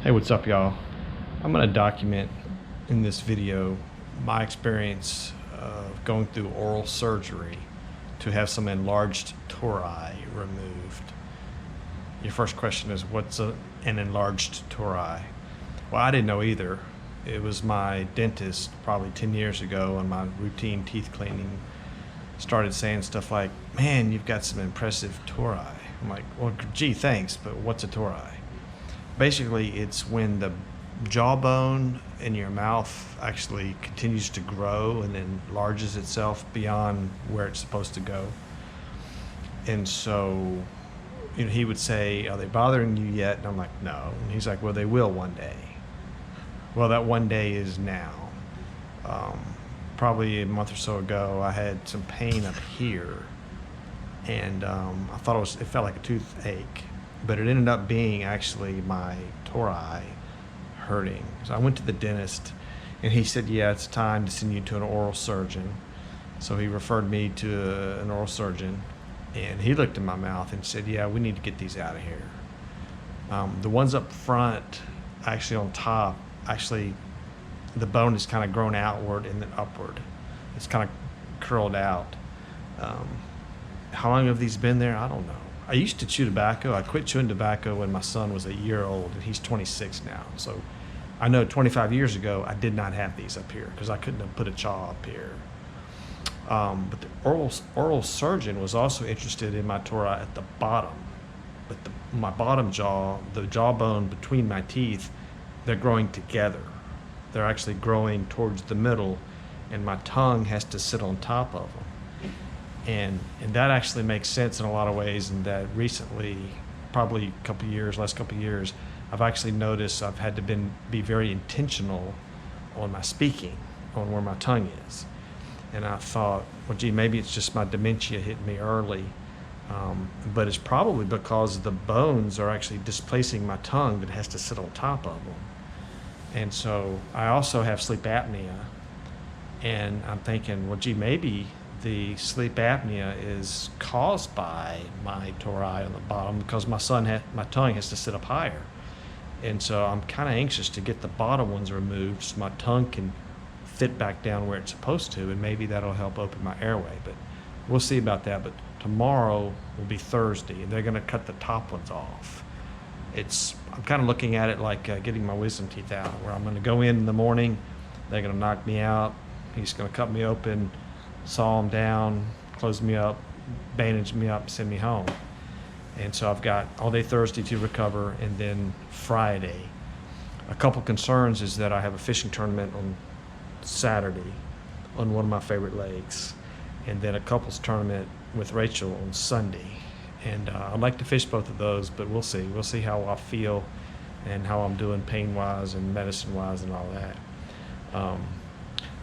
Hey, what's up, y'all? I'm going to document in this video my experience of going through oral surgery to have some enlarged tori removed. Your first question is, what's an enlarged tori? Well, I didn't know either. It was my dentist probably 10 years ago on my routine teeth cleaning started saying stuff like, "Man, you've got some impressive tori." I'm like, "Well, gee, thanks, but what's a tori?" Basically, it's when the jawbone in your mouth actually continues to grow and then enlarges itself beyond where it's supposed to go. And so, he would say, "Are they bothering you yet?" And I'm like, "No." And he's like, "Well, they will one day." Well, that one day is now. Probably a month or so ago, I had some pain up here, and I thought it felt like a toothache, but it ended up being actually my tori hurting. So I went to the dentist, and he said, "Yeah, it's time to send you to an oral surgeon." So he referred me to an oral surgeon, and he looked in my mouth and said, "Yeah, we need to get these out of here." The ones up front, actually on top, the bone is kind of grown outward and then upward. It's kind of curled out. How long have these been there? I don't know. I used to chew tobacco. I quit chewing tobacco when my son was a year old, and he's 26 now. So I know 25 years ago, I did not have these up here because I couldn't have put a jaw up here. But the oral surgeon was also interested in my tori at the bottom. But my bottom jaw, the jawbone between my teeth, they're growing together. They're actually growing towards the middle, and my tongue has to sit on top of them. And that actually makes sense in a lot of ways, in that recently, probably last couple of years, I've actually noticed I've had to be very intentional on my speaking, on where my tongue is. And I thought, well, gee, maybe it's just my dementia hitting me early, but it's probably because the bones are actually displacing my tongue that has to sit on top of them. And so I also have sleep apnea, and I'm thinking, well, gee, maybe the sleep apnea is caused by my tori on the bottom because my tongue has to sit up higher. And so I'm kind of anxious to get the bottom ones removed so my tongue can fit back down where it's supposed to, and maybe that'll help open my airway. But we'll see about that. But tomorrow will be Thursday, and they're going to cut the top ones off. I'm kind of looking at it like getting my wisdom teeth out, where I'm going to go in the morning, they're going to knock me out, he's going to cut me open, saw them down, close me up, bandage me up, send me home. And so I've got all day Thursday to recover, and then Friday. A couple concerns is that I have a fishing tournament on Saturday on one of my favorite lakes, and then a couples tournament with Rachel on Sunday. And I'd like to fish both of those, but we'll see. We'll see how I feel and how I'm doing pain-wise and medicine-wise and all that.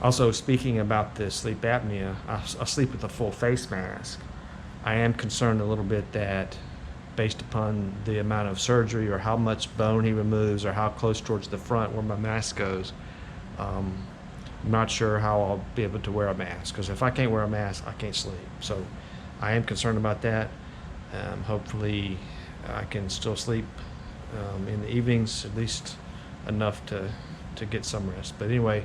Also, speaking about the sleep apnea, I sleep with a full face mask. I am concerned a little bit that based upon the amount of surgery or how much bone he removes or how close towards the front where my mask goes, I'm not sure how I'll be able to wear a mask, because if I can't wear a mask, I can't sleep. So I am concerned about that. Hopefully I can still sleep in the evenings, at least enough to get some rest. But anyway,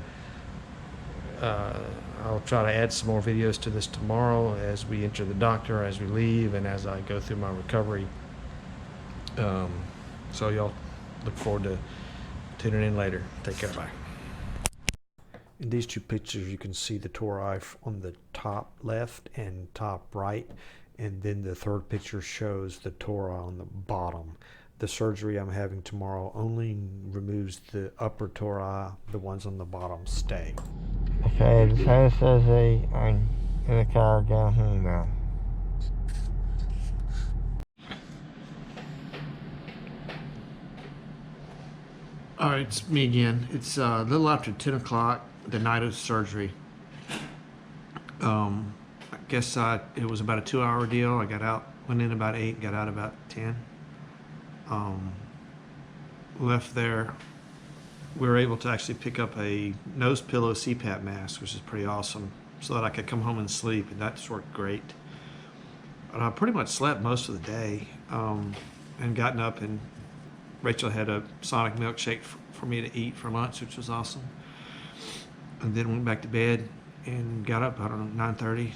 I'll try to add some more videos to this tomorrow as we enter the doctor, as we leave, and as I go through my recovery. So y'all look forward to tuning in later. Take care. Bye. In these two pictures, you can see the tori on the top left and top right. And then the third picture shows the tori on the bottom. The surgery I'm having tomorrow only removes the upper tori. The ones on the bottom stay. Okay, I just had surgery. I'm in the car going home now. All right, it's me again. It's a little after 10 o'clock, the night of surgery. I guess it was about a 2-hour deal. I went in about 8, got out about 10. Left there. We were able to actually pick up a nose pillow CPAP mask, which is pretty awesome, so that I could come home and sleep, and that's worked great. And I pretty much slept most of the day, and gotten up and Rachel had a Sonic milkshake for me to eat for lunch, which was awesome. And then went back to bed and got up, I don't know, 9:30,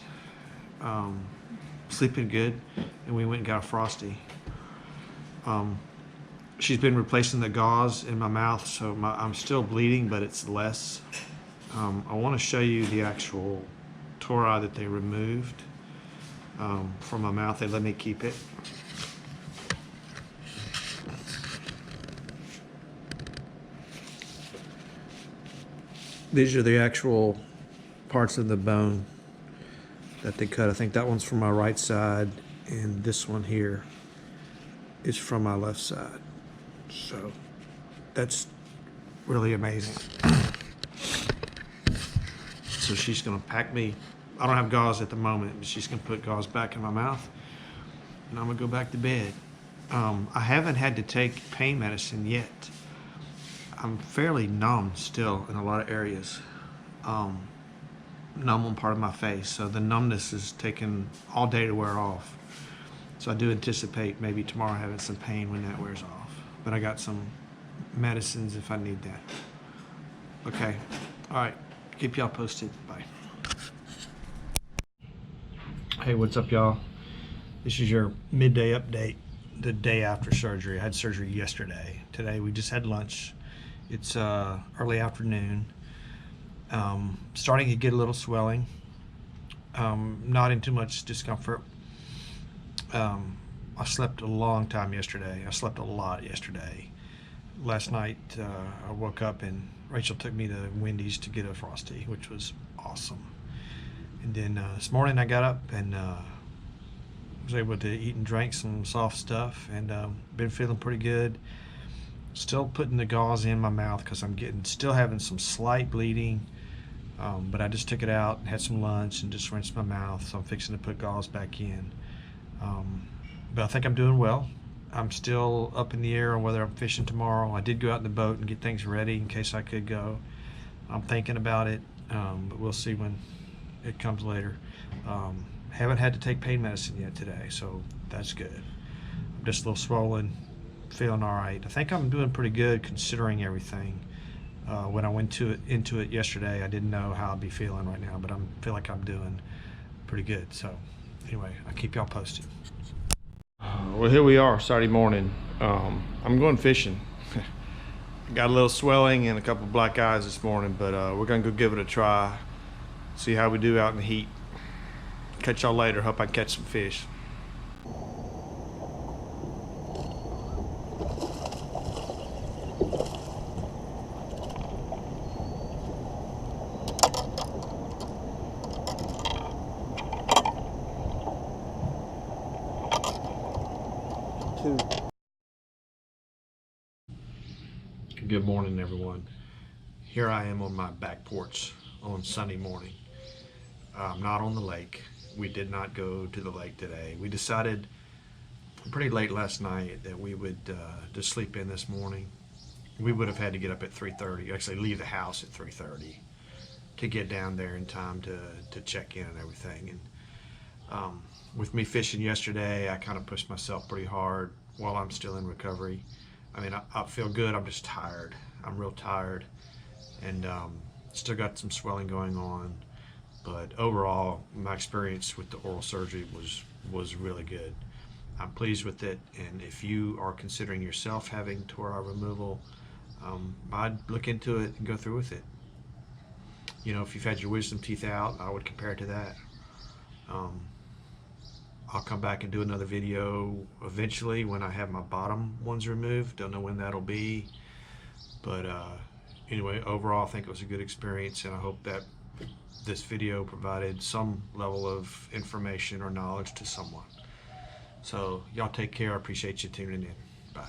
sleeping good, and we went and got a Frosty. She's been replacing the gauze in my mouth, so I'm still bleeding, but it's less. I want to show you the actual tori that they removed from my mouth. They let me keep it. These are the actual parts of the bone that they cut. I think that one's from my right side, and this one here is from my left side. So that's really amazing. So she's gonna pack me. I don't have gauze at the moment, but she's gonna put gauze back in my mouth, and I'm gonna go back to bed. I haven't had to take pain medicine yet. I'm fairly numb still in a lot of areas. Numb on part of my face, so the numbness is taking all day to wear off. So I do anticipate maybe tomorrow having some pain when that wears off. But I got some medicines if I need that. Okay, all right, keep y'all posted. Bye. Hey, what's up, y'all? This is your midday update, the day after surgery. I had surgery yesterday. Today we just had lunch. It's early afternoon. Starting to get a little swelling. Not in too much discomfort. I slept a long time yesterday. I slept a lot yesterday. Last night I woke up and Rachel took me to Wendy's to get a Frosty, which was awesome. And then this morning I got up and was able to eat and drink some soft stuff, and been feeling pretty good. Still putting the gauze in my mouth because I'm still having some slight bleeding, but I just took it out and had some lunch and just rinsed my mouth, so I'm fixing to put gauze back in. But I think I'm doing well. I'm still up in the air on whether I'm fishing tomorrow. I did go out in the boat and get things ready in case I could go. I'm thinking about it, but we'll see when it comes later. Haven't had to take pain medicine yet today, so that's good. I'm just a little swollen, feeling all right. I think I'm doing pretty good considering everything. When I went into it yesterday, I didn't know how I'd be feeling right now, but I feel like I'm doing pretty good. So anyway, I'll keep y'all posted. Well, here we are, Saturday morning. I'm going fishing. Got a little swelling and a couple black eyes this morning, but we're gonna go give it a try, see how we do out in the heat. Catch y'all later. Hope I can catch some fish. Good morning, everyone. Here I am on my back porch on Sunday morning. I'm not on the lake. We did not go to the lake today. We decided pretty late last night that we would just sleep in this morning. We would have had to get up at 3:30, actually leave the house at 3:30 to get down there in time to check in and everything. And with me fishing yesterday, I kind of pushed myself pretty hard while I'm still in recovery. I mean, I feel good. I'm just tired. I'm real tired, and still got some swelling going on. But overall, my experience with the oral surgery was really good. I'm pleased with it, and if you are considering yourself having tori removal, I'd look into it and go through with it. You know, if you've had your wisdom teeth out, I would compare it to that. I'll come back and do another video eventually when I have my bottom ones removed. Don't know when that'll be, but anyway, overall I think it was a good experience, and I hope that this video provided some level of information or knowledge to someone. So y'all take care. I appreciate you tuning in. Bye.